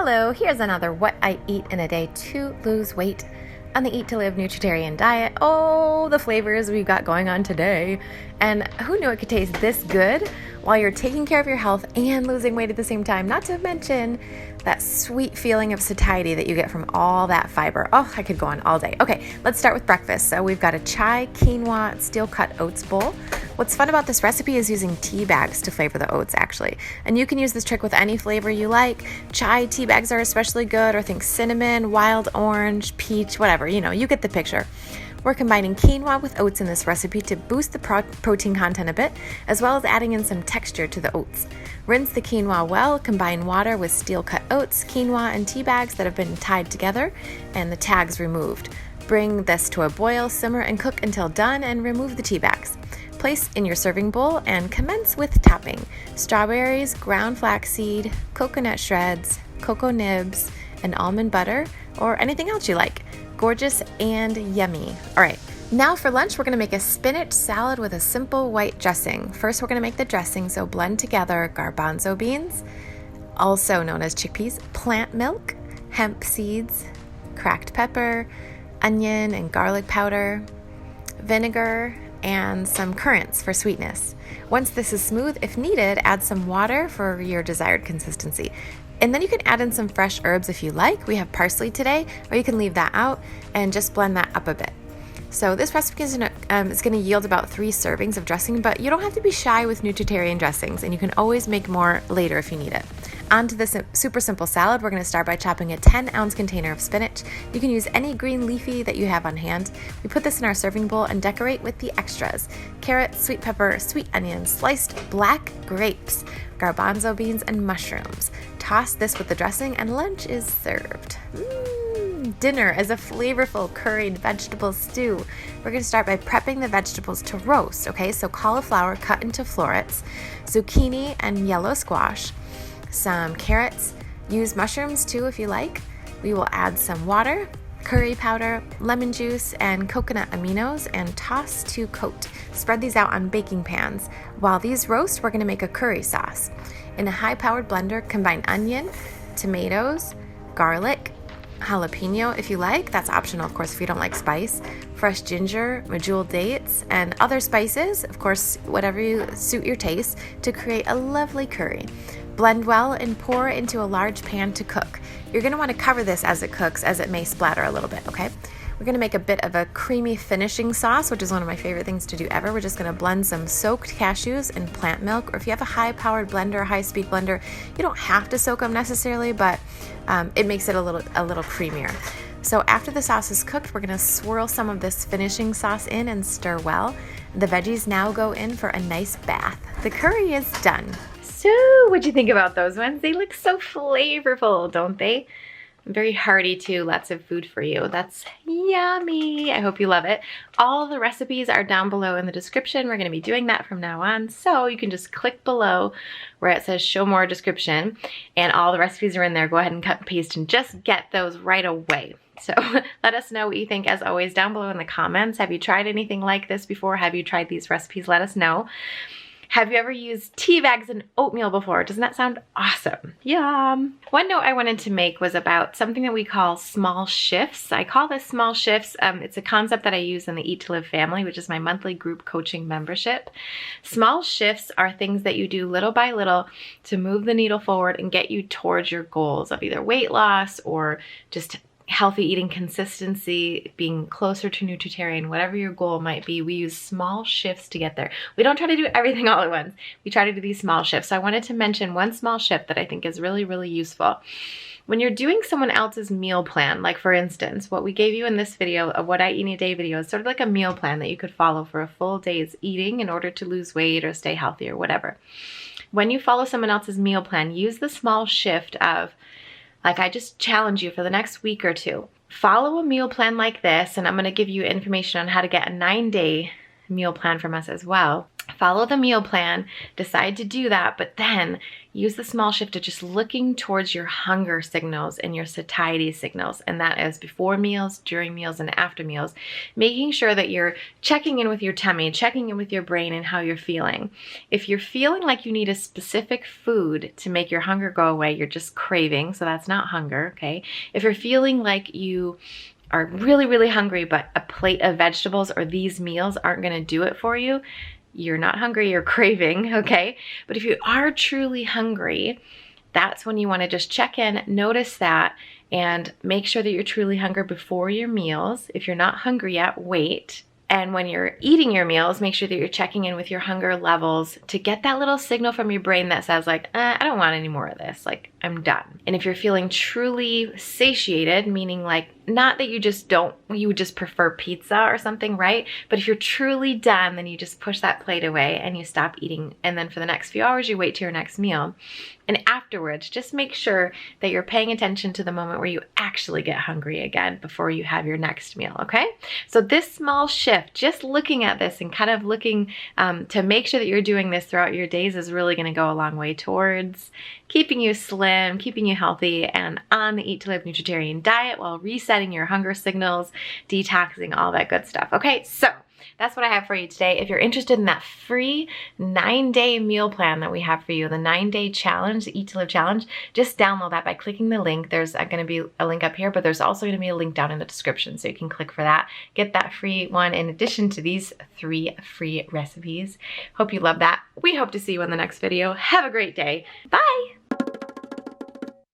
Hello, here's another what I eat in a day to lose weight on the Eat to Live Nutritarian diet. Oh, the flavors we've got going on today. And who knew it could taste this good while you're taking care of your health and losing weight at the same time? Not to mention that sweet feeling of satiety that you get from all that fiber. Oh, I could go on all day. Okay, let's start with breakfast. So we've got a chai quinoa steel-cut oats bowl. What's fun about this recipe is using tea bags to flavor the oats, actually. And you can use this trick with any flavor you like. Chai tea bags are especially good, or think cinnamon, wild orange, peach, whatever. You get the picture. We're combining quinoa with oats in this recipe to boost the protein content a bit, as well as adding in some texture to the oats. Rinse the quinoa well, combine water with steel-cut oats, quinoa, and tea bags that have been tied together, and the tags removed. Bring this to a boil, simmer, and cook until done, and remove the tea bags. Place in your serving bowl and commence with topping: strawberries, ground flaxseed, coconut shreds, cocoa nibs, and almond butter, or anything else you like. Gorgeous and yummy. All right, now for lunch, we're gonna make a spinach salad with a simple white dressing. First, we're gonna make the dressing, so blend together garbanzo beans, also known as chickpeas, plant milk, hemp seeds, cracked pepper, onion and garlic powder, vinegar, and some currants for sweetness. Once this is smooth, if needed, add some water for your desired consistency. And then you can add in some fresh herbs if you like. We have parsley today, or you can leave that out and just blend that up a bit. So this recipe is going to yield about 3 servings of dressing, but you don't have to be shy with Nutritarian dressings, and you can always make more later if you need it. On to this super simple salad. We're going to start by chopping a 10-ounce container of spinach. You can use any green leafy that you have on hand. We put this in our serving bowl and decorate with the extras: carrots, sweet pepper, sweet onions, sliced black grapes, garbanzo beans, and mushrooms. Toss this with the dressing and lunch is served. Dinner is a flavorful curried vegetable stew. We're going to start by prepping the vegetables to roast, okay? So cauliflower cut into florets, zucchini and yellow squash, some carrots. Use mushrooms too if you like. We will add some water, curry powder, lemon juice, and coconut aminos, and toss to coat. Spread these out on baking pans. While these roast, we're going to make a curry sauce. In a high-powered blender, combine onion, tomatoes, garlic, jalapeno if you like, that's optional of course if you don't like spice, fresh ginger, medjool dates, and other spices, of course whatever you suit your taste, to create a lovely curry. Blend well and pour into a large pan to cook. You're going to want to cover this as it cooks, as it may splatter a little bit, okay? We're going to make a bit of a creamy finishing sauce, which is one of my favorite things to do ever. We're just going to blend some soaked cashews in plant milk, or if you have a high-powered blender, high-speed blender, you don't have to soak them necessarily, but it makes it a little creamier. So after the sauce is cooked, we're going to swirl some of this finishing sauce in and stir well. The veggies now go in for a nice bath. The curry is done. So what'd you think about those ones? They look so flavorful, don't they? Very hearty too, lots of food for you. That's yummy. I hope you love it. All the recipes are down below in the description. We're going to be doing that from now on. So you can just click below where it says show more description, and all the recipes are in there. Go ahead and cut and paste and just get those right away. So let us know what you think, as always, down below in the comments. Have you tried anything like this before? Have you tried these recipes? Let us know. Have you ever used tea bags and oatmeal before? Doesn't that sound awesome? Yum. One note I wanted to make was about something that we call small shifts. I call this small shifts. It's a concept that I use in the Eat to Live family, which is my monthly group coaching membership. Small shifts are things that you do little by little to move the needle forward and get you towards your goals of either weight loss or just healthy eating consistency, being closer to Nutritarian, whatever your goal might be. We use small shifts to get there. We don't try to do everything all at once. We try to do these small shifts. So I wanted to mention one small shift that I think is really, really useful. When you're doing someone else's meal plan, like for instance, what we gave you in this video, of what I eat in a day video, is sort of like a meal plan that you could follow for a full day's eating in order to lose weight or stay healthy or whatever. When you follow someone else's meal plan, use the small shift of, like, I just challenge you for the next week or two. Follow a meal plan like this, and I'm going to give you information on how to get a 9-day meal plan from us as well. Follow the meal plan, decide to do that, but then use the small shift of just looking towards your hunger signals and your satiety signals, and that is before meals, during meals, and after meals, making sure that you're checking in with your tummy, checking in with your brain and how you're feeling. If you're feeling like you need a specific food to make your hunger go away, you're just craving, so that's not hunger, okay? If you're feeling like you are really, really hungry, but a plate of vegetables or these meals aren't gonna do it for you, you're not hungry, you're craving, okay? But if you are truly hungry, that's when you want to just check in, notice that, and make sure that you're truly hungry before your meals. If you're not hungry yet, wait. And when you're eating your meals, make sure that you're checking in with your hunger levels to get that little signal from your brain that says like, I don't want any more of this, like I'm done. And if you're feeling truly satiated, meaning like not that you would just prefer pizza or something, right? But if you're truly done, then you just push that plate away and you stop eating. And then for the next few hours, you wait till your next meal. And afterwards, just make sure that you're paying attention to the moment where you actually get hungry again before you have your next meal, okay? So this small shift, just looking at this and kind of looking to make sure that you're doing this throughout your days is really gonna go a long way towards keeping you slim, keeping you healthy, and on the Eat to Live Nutritarian diet while resetting your hunger signals, detoxing, all that good stuff, okay? So that's what I have for you today. If you're interested in that free 9-day meal plan that we have for you, the 9-day challenge, the Eat to Live challenge, just download that by clicking the link. There's going to be a link up here, but there's also going to be a link down in the description, so you can click for that. Get that free one in addition to these 3 free recipes. Hope you love that. We hope to see you in the next video. Have a great day. Bye.